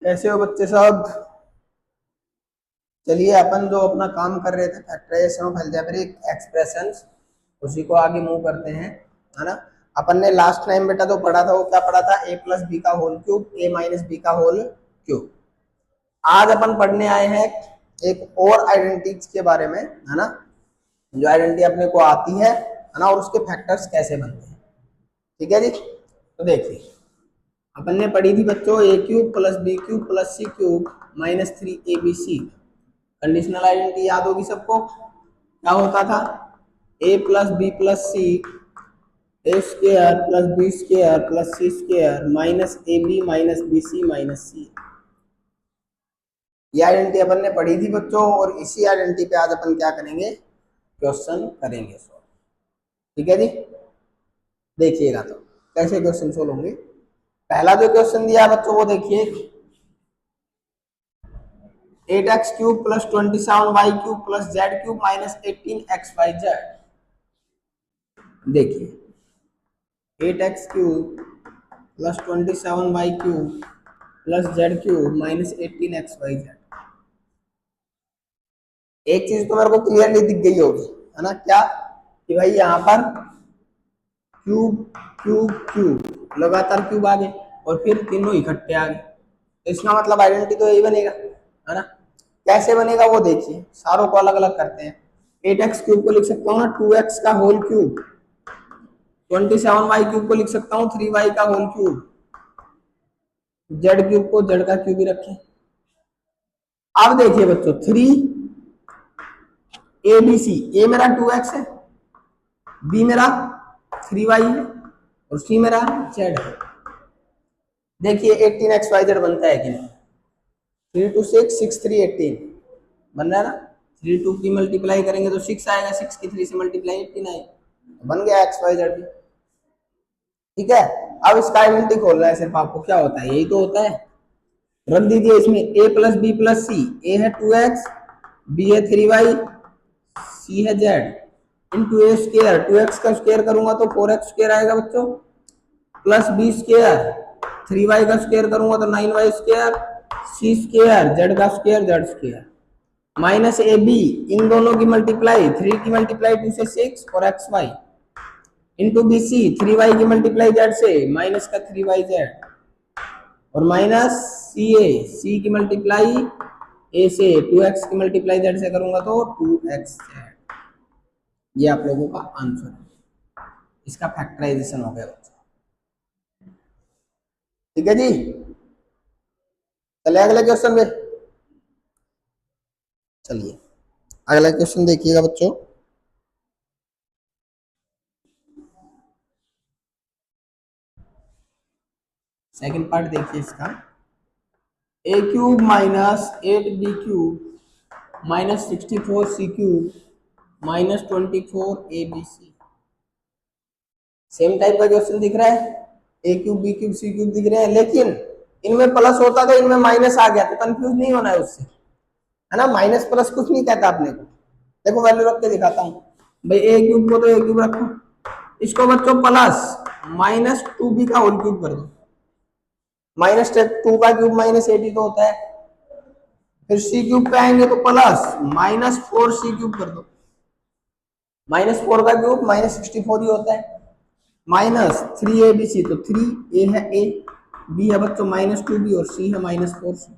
कैसे हो बच्चे सब। चलिए अपन जो अपना काम कर रहे थे फैक्टराइजेशन ऑफ अलजेब्रिक एक्सप्रेशंस उसी को आगे मूव करते हैं, है ना। अपन ने लास्ट टाइम बेटा जो पढ़ा था वो क्या पढ़ा था, a प्लस बी का whole cube a minus B का होल क्यूब। आज अपन पढ़ने आए हैं एक और आइडेंटिटीज के बारे में, है ना। जो आइडेंटिटी अपने को आती है ना, और उसके फैक्टर्स कैसे बनते हैं। ठीक है जी। तो देखिए अपन ने पढ़ी थी बच्चों a cube plus b cube plus c cube minus 3abc। Conditional identity याद होगी सबको। क्या होता था, a plus B plus c a square plus B square plus C square minus A B minus B C minus c. ये identity अपन ने पढ़ी थी बच्चों, और इसी आइडेंटिटी पे आज अपन क्या करेंगे, क्वेश्चन करेंगे सॉल्व। ठीक है जी। देखिएगा तो कैसे क्वेश्चन सोल्व होंगे। पहला जो क्वेश्चन दिया है बच्चों वो देखिए, 8x cube plus 27y cube plus z cube minus 18xyz। देखिए 8x cube plus 27y cube plus z cube minus 18xyz। एक चीज तो मेरे को क्लियरली दिख गई होगी, है ना, क्या कि भाई यहाँ पर क्यूब क्यूब क्यूब लगातार क्यूब आ गए और फिर तीनों इकट्ठे आ गए, तो इसका मतलब आइडेंटिटी तो यही बनेगा, है ना। कैसे बनेगा वो देखिए, सारों को अलग अलग करते हैं। 8x क्यूब को लिख सकता हूँ ना 2x का होल क्यूब, 27y क्यूब को लिख सकता हूँ 3y का होल क्यूब, z क्यूब को z का क्यूब ही रखें। अब देखिए बच्चों 3abc, a मेरा 2x है, b मेरा 3y है और c मेरा z है। देखिए 18xyz बनता है कि नहीं, 3 2 6 6 3 18 बन रहा है ना। 3 2 की मल्टीप्लाई करेंगे तो 6 आएगा, 6 की 3 से मल्टीप्लाई 18 आएगा, बन गया xyz भी। ठीक है। अब इसका आइडेंटिटी खोलना है सिर्फ आपको, क्या होता है, यही तो होता है। रख दीजिए इसमें a plus B plus C, a है 2x, b है 3y, c है z इंटू ए स्क्वायर, 2x का स्क्वायर करूंगा तो 4x स्क्वायर आएगा बच्चों, प्लस बी स्क्वायर, 3y का स्क्वायर करूंगा तो 9y square, c square z का स्क्वायर z स्क्वायर माइनस ए बी, इन दोनों की मल्टीप्लाई, 3 की मल्टीप्लाई 2 से 6 और X Y into B C, 3y की मल्टीप्लाई z से माइनस का 3yz और माइनस सी की मल्टीप्लाई ए से 2x की मल्टीप्लाई z से करूंगा तो 2xz। ये आप लोगों का आंसर है, इसका फैक्टराइजेशन हो गया बच्चों। ठीक है जी। चलिए अगले क्वेश्चन में, चलिए अगला क्वेश्चन देखिएगा बच्चों। सेकंड पार्ट देखिए इसका, a cube minus 8b cube minus 64c cube minus 24abc। Same type का क्वेश्चन दिख रहा है, a cube b cube c cube दिख रहे हैं, लेकिन इनमें प्लस होता तो इनमें माइनस आ गया, तो कंफ्यूज नहीं होना है उससे, है ना। माइनस प्लस कुछ नहीं कहता अपने को। देखो वैल्यू रख के दिखाता हूँ भाई, ए क्यूब को तो ए क्यूब रखो, इसको बच्चों प्लस माइनस 2b का होल क्यूब कर दो, माइनस 2 का क्यूब माइनस 80 तो होता है। फिर सी क्यूब पे आएंगे तो प्लस माइनस 4c क्यूब कर दो, माइनस 4 का क्यूब माइनस 64 ही होता है, माइनस 3abc, तो 3a है a, b है बच्चों माइनस 2b और c है माइनस 4c।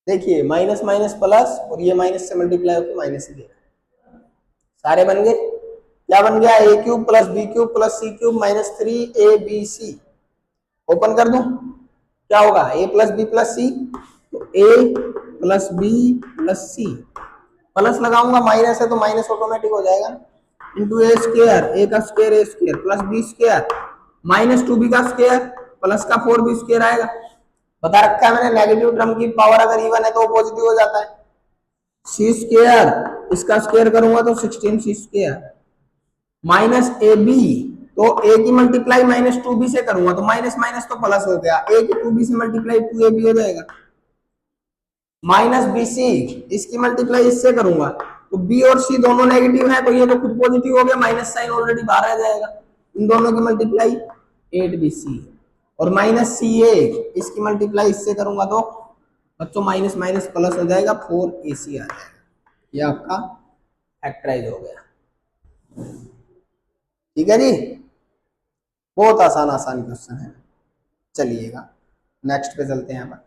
देखिए माइनस माइनस प्लस और ये माइनस से मल्टीप्लाई होकर माइनस ही देगा, सारे बन गए। क्या बन गया, a cube plus b cube plus c cube minus 3abc। Open कर दूं, क्या होगा, a plus B plus c, तो a plus B plus c, plus लगाऊंगा माइनस है तो माइनस ऑटोमेटिक हो जाएगा, इंटू ए स्क्वायर, ए का square a square plus B square minus 2b का स्क्वायर प्लस का 4b स्क्वायर आएगा। बता रखा है मैंने, नेगेटिव टर्म की पावर अगर इवन है तो पॉजिटिव हो जाता है। सी स्क्वायर, इसका स्क्वायर करूंगा तो 16c square minus A B, तो ए की मल्टीप्लाई माइनस 2b से करूंगा तो माइनस माइनस तो प्लस हो गया, ए की 2b से मल्टीप्लाई 2ab हो जाएगा, माइनस बी सी, इसकी मल्टीप्लाई इससे करूंगा तो बी और सी दोनों नेगेटिव है तो ये तो खुद पॉजिटिव हो गया, माइनस साइन ऑलरेडी बाहर आ जाएगा, इन दोनों की मल्टीप्लाई 8bc और माइनस सी ए, इसकी मल्टीप्लाई इससे करूंगा तो बच्चों माइनस माइनस प्लस हो जाएगा, 4ac आ जाएगा। ये आपका फैक्टराइज हो गया। ठीक है जी, बहुत आसान आसान क्वेश्चन है। चलिएगा नेक्स्ट पे चलते हैं। यहाँ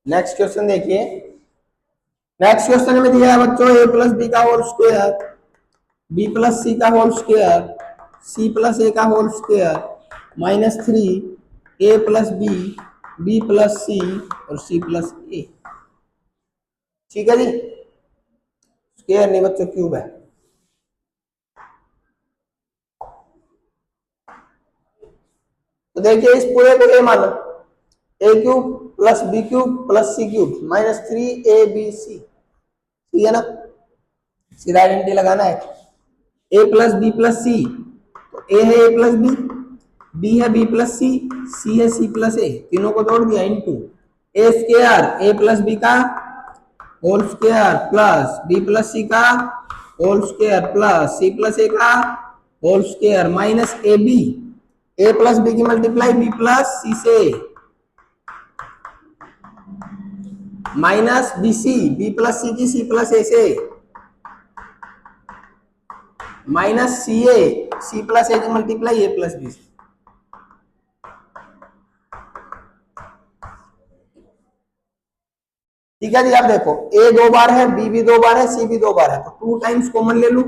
नेक्स्ट क्वेश्चन देखिए। नेक्स्ट क्वेश्चन में दिया है बच्चों ए प्लस बी का whole square, b plus c का whole square, c plus a का whole square, -3 a plus B, B plus सी और सी प्लस ए। ठीक है जी, स्क्वायर नहीं बच्चों क्यूब है। तो देखिए इस पूरे को ए मानो, a cube plus b cube plus c cube -3 a b c, ठीक है ना। सीधा आइडेंटिटी लगाना है। A plus B plus c, तो ए है ए प्लस बी है बी प्लस सी है सी प्लस ए, तीनों को जोड़ दिया into a square a plus B का whole square plus B plus c का whole square plus c plus a का whole square minus A b, a plus b की multiply b plus c से minus B c, b plus c की c plus ए से minus c ए, सी plus ए की multiply ए plus B से। ठीक है जी, अब देखो ए 2 बार है, बी भी 2 बार है, सी भी 2 बार है, तो 2 टाइम्स कॉमन ले लू,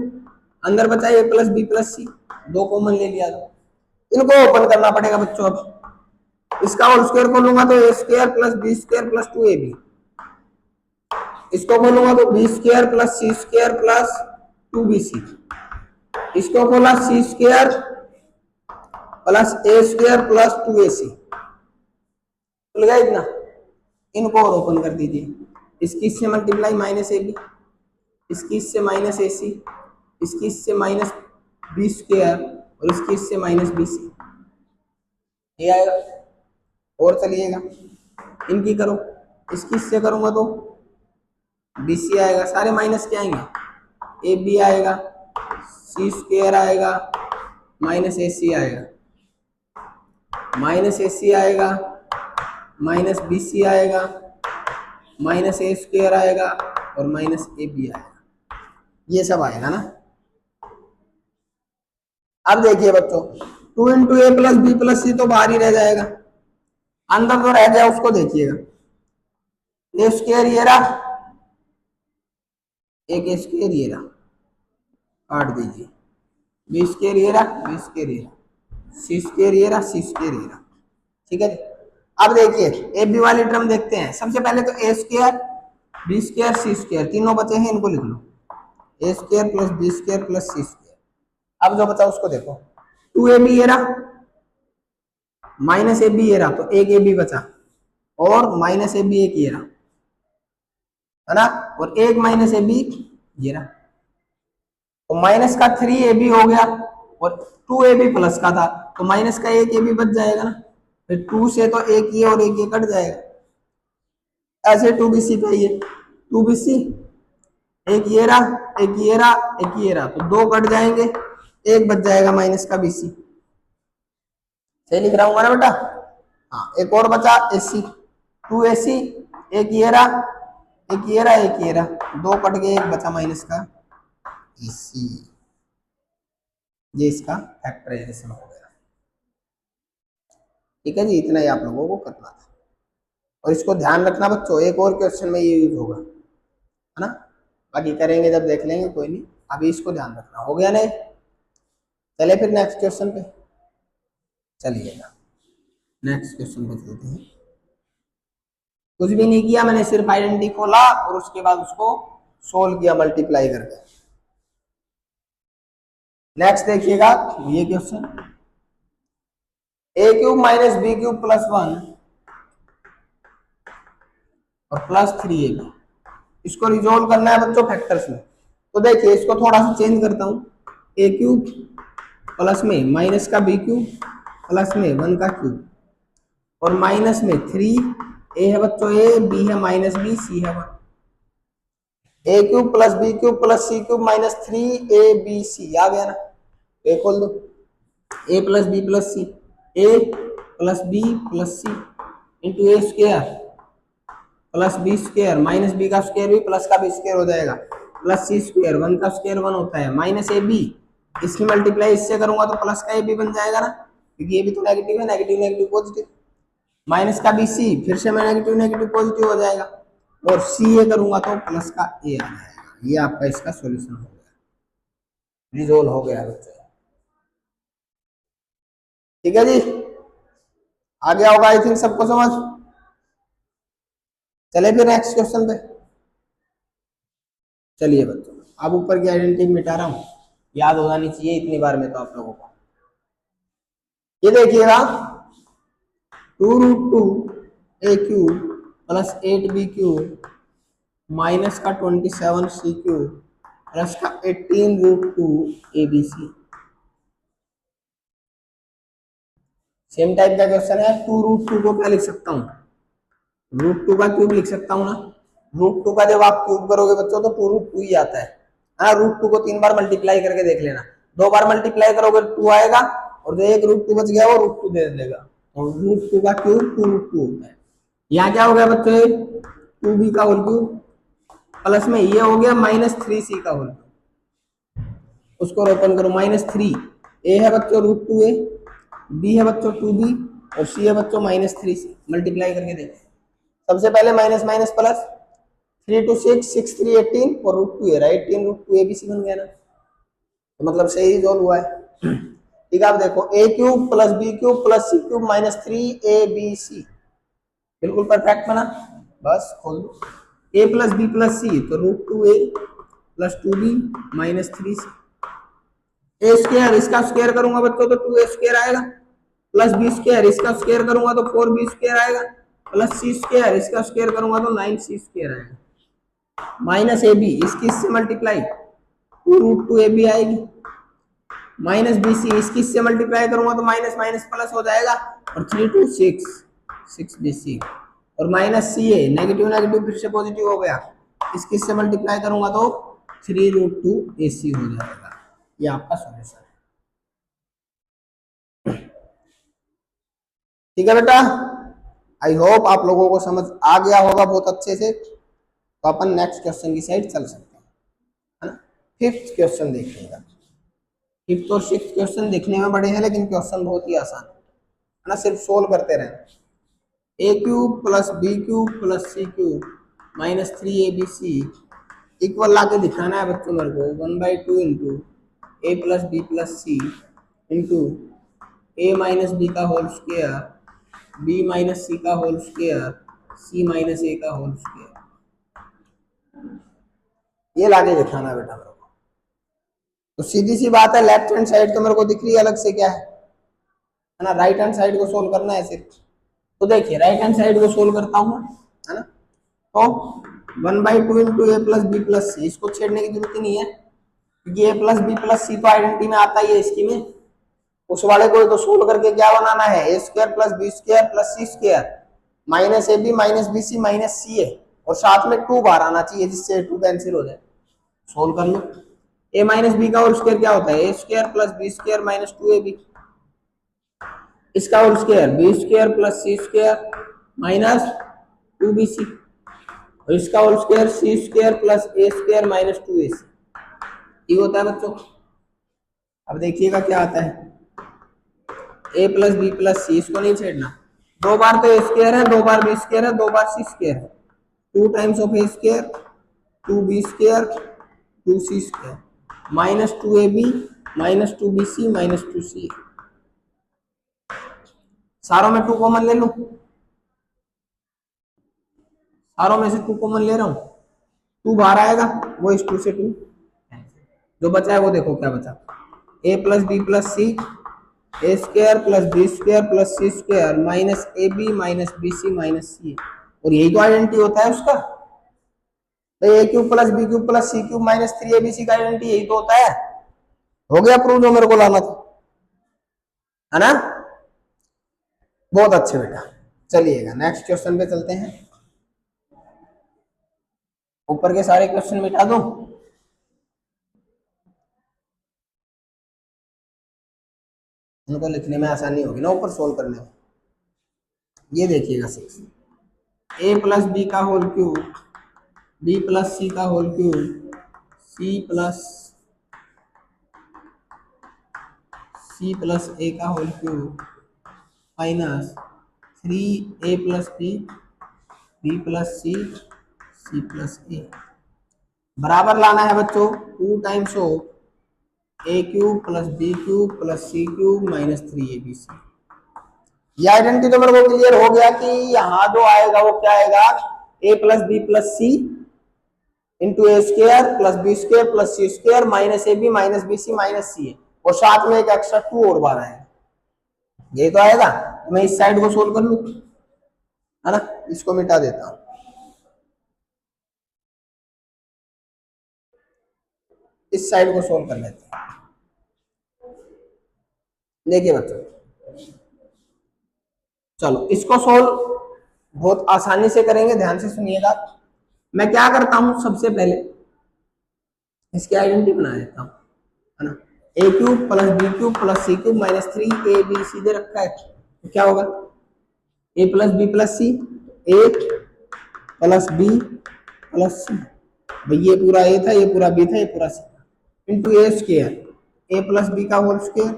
अंदर बचा a plus B plus C, 2 common ले लिया। इनको ओपन करना पड़ेगा बच्चों। अब इसका होल स्क्वायर खोलूंगा तो a square plus B square plus 2ab, इसको खोलूंगा तो बी स्क्वायर प्लस सी स्क्वायर प्लस 2bc, इसको खोला c square plus a square plus 2ac, खुल गया इतना। इनको और ओपन कर दीजिए, इसकी इससे मल्टीप्लाई माइनस ए बी, इसकी इससे माइनस ए सी, इसकी इससे माइनस बी स्क्वायर और इसकी इससे माइनस बी सी, ये आएगा। और चलिएगा इनकी करो, इसकी इससे करूंगा तो बी सी आएगा, सारे माइनस के आएंगे, ए बी आएगा, सी स्क्वायर आएगा, माइनस ए सी आएगा, माइनस ए सी आएगा, माइनस बी सी आएगा, माइनस ए स्क्वायर आएगा और माइनस ए बी आएगा, ये सब आएगा ना। अब देखिए बच्चों 2 इंटू ए प्लस बी प्लस सी तो बाहर ही रह जाएगा, अंदर तो रह गया, उसको देखिएगा। ए स्क्वायर ये रहा, एक ए स्क्वायर ये रहा, काट दीजिए, बी स्क्वायर ये रहा, बी स्क्वायर ये रहा, सी स्क्वायर ये रहा, सी स्क्वायर ये रहा। ठीक है जी, अब देखिए ए बी वाली टर्म देखते हैं। सबसे पहले तो a square b square c square तीनों बचे हैं, इनको लिख लो, a square plus B square plus C square. अब जो बचा उसको देखो, 2ab ये रहा, माइनस ए बी ये रहा, तो एक ए बी बचा और माइनस ए बी एक ये रहा, है ना, और एक माइनस ए बी ये रहा, तो माइनस का 3ab हो गया और 2ab प्लस का था, तो माइनस का एक ए बी बच जाएगा ना, फिर 2 से तो एक ये और एक ये कट जाएगा, ऐसे 2bc पे ये 2bc, एक ये रहा, एक ये रहा, एक ये रहा, तो 2 कट जाएंगे, एक बच जाएगा माइनस का bc। सही लिख रहा हूँ ना बेटा? हाँ, एक और बचा ac, 2ac, एक ये रहा, एक ये रहा, एक ये रहा, 2 कट गए, एक बचा माइनस का ac। ये इसका फैक्टराइजेशन हो गया। ठीक है जी, इतना ही आप लोगों को करना था, और इसको ध्यान रखना बच्चों, एक और क्वेश्चन में ये यूज होगा, है ना, बाकी करेंगे जब देख लेंगे, कोई नहीं, अभी इसको ध्यान रखना। हो गया नहीं? चले फिर नेक्स्ट क्वेश्चन पे चलिएगा। नेक्स्ट क्वेश्चन पे चलते हैं। कुछ भी नहीं किया मैंने, सिर्फ आइडेंटिटी खोला और उसके बाद उसको सोल्व किया मल्टीप्लाई करके। नेक्स्ट देखिएगा ये question, a cube minus b cube plus 1 और प्लस 3ab, इसको रिजोल्व करना है बच्चों फैक्टर्स में। तो देखिए इसको थोड़ा सा चेंज करता हूं, ए क्यूब प्लस में माइनस का बी क्यूब प्लस में 1 का क्यूब और माइनस में 3, ए है बच्चों ए, बी है माइनस बी, सी है 1, a cube plus b cube plus c cube minus 3ab c आ गया ना। ए खोल दो, a plus B plus c, a plus B plus c into A square plus B square minus B का square भी plus का भी स्क्वायर हो जाएगा, प्लस सी स्क्वायर, वन का स्क्वायर वन होता है, माइनस ए बी, इसकी मल्टीप्लाई इससे करूंगा तो प्लस का ए बी बन जाएगा ना, क्योंकि ये भी तो नेगेटिव है, नेगेटिव नेगेटिव पॉजिटिव, माइनस का बी सी, फिर से मैं नेगेटिव नेगेटिव पॉजिटिव हो जाएगा, और सी ए करूंगा तो प्लस का ए आ जाएगा। ये आपका इसका सॉल्यूशन हो गया, रिजोल्व हो गया बच्चे। ठीक है जी, आ गया होगा आई थिंक सबको समझ। चले फिर नेक्स्ट क्वेश्चन पे। चलिए बच्चों, अब ऊपर की आइडेंटिटी मिटा रहा हूं, याद हो जानी चाहिए इतनी बार में तो आप लोगों को। ये देखिएगा, 2√2 a³ प्लस 8b³ माइनस का 27c³ प्लस का 18√2 abc। सेम टाइप का क्वेश्चन है। 2√2 को क्या लिख सकता हूँ, √2 का क्यूब लिख सकता हूँ ना। √2 का जब आप क्यूब करोगे बच्चों तो 2√2 ही आता है। हाँ, √2 को 3 बार मल्टीप्लाई करके देख लेना, 2 बार मल्टीप्लाई करोगे 2 आएगा, और जो एक √2 बच गया वो √2 दे देगा, और √2 का क्यूब 2√2 होता है। यहाँ क्या हो गया बच्चों, 2b का होल क्यूब प्लस में ये हो गया -3c का होल, उसको ओपन करो, -3, ए है बच्चों √2a, बी है बच्चों 2b, और सी है बच्चों -3c। मल्टीप्लाई करके देखें, सबसे पहले माइनस माइनस प्लस, 3 2 6 6 3 18 और √2 है, राइट, 3√2 abc बन गया ना, तो मतलब सही रिजॉल्व हुआ है। ठीक है, आप देखो a³ plus b³ plus c³ -3abc, बिल्कुल परफेक्ट बना। बस खोल दो, a plus B plus c तो √2a प्लस 2b -3c, ए स्क्वायर इसका स्क्वायर करूंगा बच्चों तो 2a² आएगा, प्लस बी स्क्वायर इसका स्क्वायर करूंगा तो 4b² आएगा, प्लस सी स्क्वायर इसका स्क्वायर करूंगा तो 9c² आएगा, माइनस ए बी इसकी इससे मल्टीप्लाई 2√2ab आएगी, माइनस बी सी इसकी इससे मल्टीप्लाई करूंगा तो माइनस माइनस प्लस हो जाएगा, और 3 2 6 bc, और माइनस सी ए नेगेटिव नेगेटिव फिर से पॉजिटिव हो गया, इसकी इससे मल्टीप्लाई करूंगा तो 3√2ac हो जाएगा। ये आपका सॉल्यूशन है। ठीक है बेटा, आई होप आप लोगों को समझ आ गया होगा बहुत अच्छे से। तो अपन नेक्स्ट क्वेश्चन की साइड चल सकते हैं, है ना। फिफ्थ क्वेश्चन देखिएगा, फिफ्थ और सिक्स क्वेश्चन दिखने में बड़े हैं लेकिन क्वेश्चन बहुत ही आसान है ना, सिर्फ सोल्व करते रहना। a³ plus b³ plus c³ -3abc equal लाके दिखाना है बच्चों मेरे को 1/2 इंटू ए plus B plus c into ए माइनस बी का होल स्क्वायर, बी माइनस सी का होल स्क्वायर, सी माइनस ए का होल स्क्वायर। ये लाके दिखाना है बेटा मेरे को। तो सीधी सी बात है, लेफ्ट हैंड साइड तो मेरे को दिख रही है, अलग से क्या है ना, राइट हैंड साइड को सोल्व करना है सिर्फ। तो देखिए राइट हैंड साइड को सोल्व करता हूँ, है ना। तो 1/2 इंटू ए प्लस बी प्लस सी, इसको छेड़ने की जरूरत ही नहीं है, क्योंकि ए प्लस बी प्लस सी तो आइडेंटिटी में आता ही है इसकी में। उस वाले को तो सोल्व करके क्या बनाना है, a square plus B square plus C square minus A B minus B C minus c a, और साथ में 2 बार आना चाहिए जिससे 2 कैंसिल हो जाए। सोल्व कर लो, ए माइनस बी का होल स्क्वायर क्या होता है, a square plus B square minus 2ab, इसका whole square b square plus सी स्क्वायर माइनस 2bc, और इसका whole square c square plus a square minus 2ac। ये होता है बच्चों। अब देखिएगा क्या आता है, ए प्लस बी प्लस सी, इसको नहीं छेड़ना, 2 बार तो ए स्क्वायर है, 2 बार बी स्क्वायर है, 2 बार सी स्क्वायर है, 2 times of A square 2b square 2c square -2ab -2bc -2c। सारों में 2 कॉमन ले लो, सारों में से 2 कॉमन ले रहा हूं, 2 बाहर आएगा, वो इस 2 से 2, जो बचा है वो देखो क्या बचा, a plus B plus c a square plus B square plus C square minus A B minus B C minus c, और यही तो आइडेंटिटी होता है उसका। तो a³ plus b³ plus c³ -3abc का आइडेंटिटी यही तो होता है। हो गया प्रूव जो मेरे को लाना था, है ना। बहुत अच्छे बेटा, चलिएगा नेक्स्ट क्वेश्चन पे चलते हैं। ऊपर के सारे क्वेश्चन मिटा दो। उनको लिखने में आसानी होगी ना ऊपर सोल्व करने में। ये देखिएगा 6 ए प्लस बी का whole cube b plus c का whole cube c plus a का whole cube minus 3 a plus B plus c plus a बराबर लाना है बच्चों 2 times of a cube plus b cube plus c cube minus 3 ABC। ये identity तो मेरे को क्लियर हो गया कि यहाँ जो आएगा वो क्या आएगा, a plus B plus c into A square plus B square plus C square minus A B minus B C minus c है, और साथ में एक एक्स्ट्रा 2 और बार आएगा, ये तो आएगा। मैं इस साइड को सोल्व कर लू, है ना, इसको मिटा देता हूं, इस साइड को सोल्व कर लेते हैं। देखिए बच्चों, चलो इसको सोल्व बहुत आसानी से करेंगे, ध्यान से सुनिएगा। मैं क्या करता हूं, सबसे पहले इसकी आइडेंटिटी बना देता हूं, है ना। A cube plus b cube plus c cube minus 3 AB दे रखा है, तो क्या होगा a plus B plus c, a plus B plus c, भाई ये पूरा ए था, ये पूरा बी था, ये पूरा सी था, into A square a plus B का whole square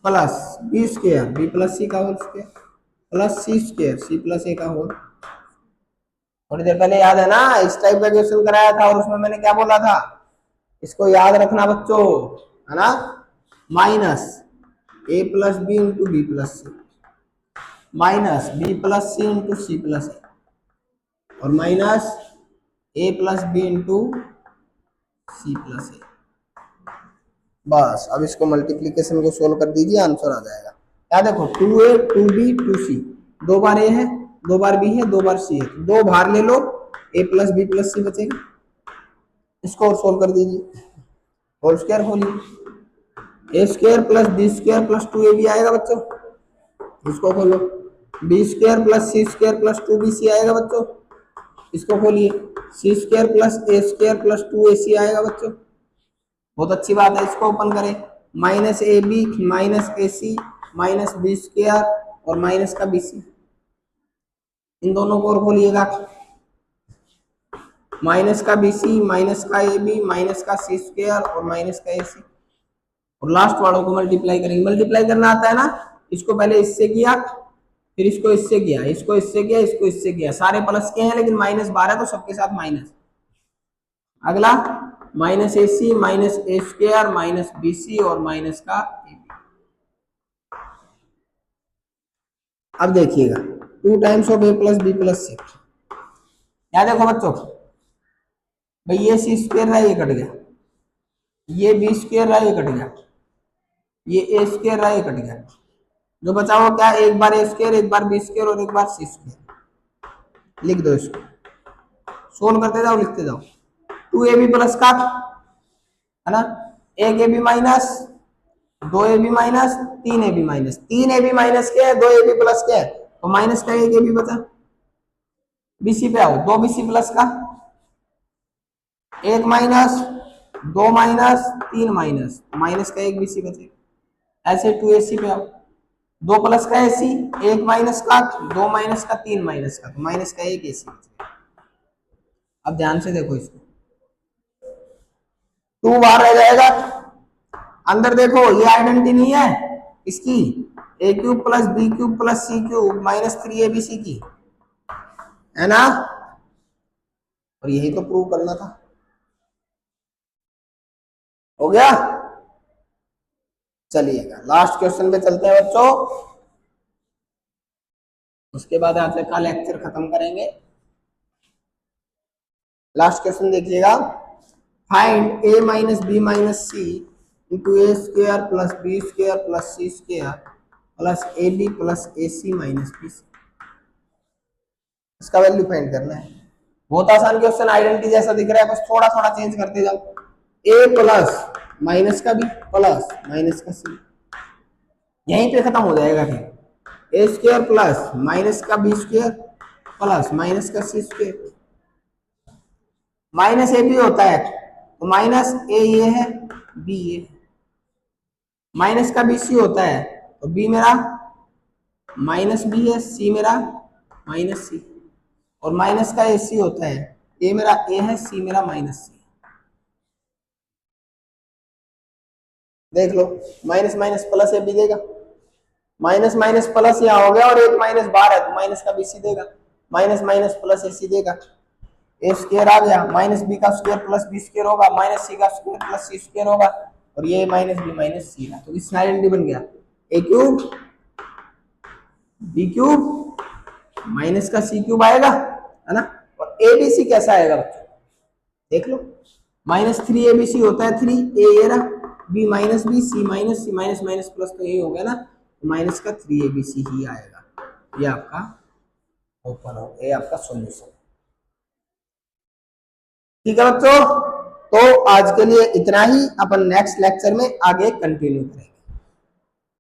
plus B square b plus c का whole square plus C square c plus a का होल। थोड़ी देर पहले याद है ना, इस टाइप का क्वेश्चन कराया था और उसमें मैंने क्या बोला था, इसको याद रखना बच्चों, है ना, minus a plus b into b plus c minus b plus c into c plus a और minus a plus b into c plus a. बस अब इसको मल्टीप्लीकेशन को सोल्व कर दीजिए, आंसर आ जाएगा। क्या देखो 2A 2B 2C, 2 बार ए है, 2 बार बी है, 2 बार सी है, 2 बाहर ले लो, a plus B plus c बचेगा, इसको और सोल्व कर दीजिए, होल स्क्वायर खोलिए, a square plus B square plus 2AB आएगा बच्चों, इसको खोलो, बी स्क्वायर प्लस सी स्क्वायर प्लस 2BC आएगा बच्चों, इसको खोलिए, c square plus a square plus 2AC आएगा बच्चों, बहुत अच्छी बात है, इसको ओपन करें, minus A B minus A C minus B square और माइनस का बी सी, इन दोनों को और खोलिएगा, माइनस का बी सी माइनस का ए बी माइनस का सी स्क्वायर और माइनस का ए सी, और लास्ट वालों को मल्टीप्लाई करेंगे। मल्टीप्लाई करना आता है ना, इसको पहले इससे किया, फिर इसको इससे किया, इसको इससे किया, इसको इससे किया, सारे प्लस के हैं लेकिन माइनस बाहर है तो सबके साथ माइनस। अगला minus A C minus a square minus B c और माइनस का ए बी। अब देखिएगा 2 times of a plus B plus c, क्या देखो बच्चों, भाई ये सी स्क्वायर रहा, ये कट गया, ये बी स्क्वायर रहा, ये कट गया, ये ए स्क्वायर रहा, ये कट गया, जो बचा हुआ क्या, एक बार ए स्क्वायर एक बार बी स्क्वायर और एक बार सी स्क्वायर। लिख दो इसको, सोल्व करते जाओ, लिखते जाओ, 2AB प्लस का, है ना, 1AB minus 2AB minus 3AB minus, 3AB minus क्या है, 2AB प्लस क्या है, तो माइनस का 1AB बचा, BC पे आओ, 2BC प्लस का, 1 माइनस 2 माइनस 3 माइनस माइनस का 1BC बचे, ऐसे 2AC पे आओ, 2 प्लस का AC 1 माइनस का 2 माइनस का 3 माइनस का, तो माइनस का 1AC बचे। अब ध्यान से देखो इसको, 2 बाहर रह जाएगा, अंदर देखो ये आइडेंटिटी नहीं है इसकी, a cube plus b cube plus c cube minus 3ABC की, है ना, और यही तो प्रूव करना था। हो गया, चलिएगा लास्ट क्वेश्चन पे चलते हैं बच्चों, उसके बाद आज का लेक्चर खत्म करेंगे। लास्ट क्वेश्चन देखिएगा, find A minus B minus C into A square plus B square plus C square plus A B plus A C minus B C, इसका वैल्यू फाइंड करना है। बहुत आसान क्वेश्चन, आइडेंटिटी जैसा दिख रहा है, बस थोड़ा थोड़ा चेंज करते जाओ, ए प्लस माइनस का बी प्लस माइनस का सी, यहीं पे खत्म हो जाएगा, फिर ए स्क्वायर प्लस माइनस का बी स्क्वायर प्लस माइनस का सी स्क्वायर, माइनस ए बी होता है तो माइनस ए ये है बी ये है, माइनस का बी सी होता है, तो बी मेरा माइनस बी है, सी मेरा माइनस सी, और माइनस का ए सी होता है, ए मेरा ए है, सी मेरा माइनस सी। देख लो, माइनस माइनस प्लस ए भी देगा, माइनस माइनस प्लस यहाँ हो गया और एक माइनस बाहर है, तो माइनस का बी सी देगा, माइनस माइनस प्लस ए सी देगा, ए स्क्वायर आ गया, माइनस बी का स्क्वायर प्लस बी स्क्वायर होगा, माइनस सी का स्क्वायर प्लस सी स्क्वायर होगा, और ये माइनस बी माइनस सी ना, तो इसका आइडेंटिटी बन गया a cube b cube minus का सी क्यूब आएगा, है ना। और ए बी सी कैसा आएगा बच्चों, देख लो, minus three a b c होता है, थ्री ए रहा, बी माइनस बी, सी माइनस माइनस प्लस तो ये हो गया ना, माइनस का थ्री ए बी सी ही आएगा। ये आपका ओपन हो, ये आपका सॉल्यूशन। ठीक है बच्चों, तो आज के लिए इतना ही, अपन नेक्स्ट लेक्चर में आगे कंटिन्यू करेंगे।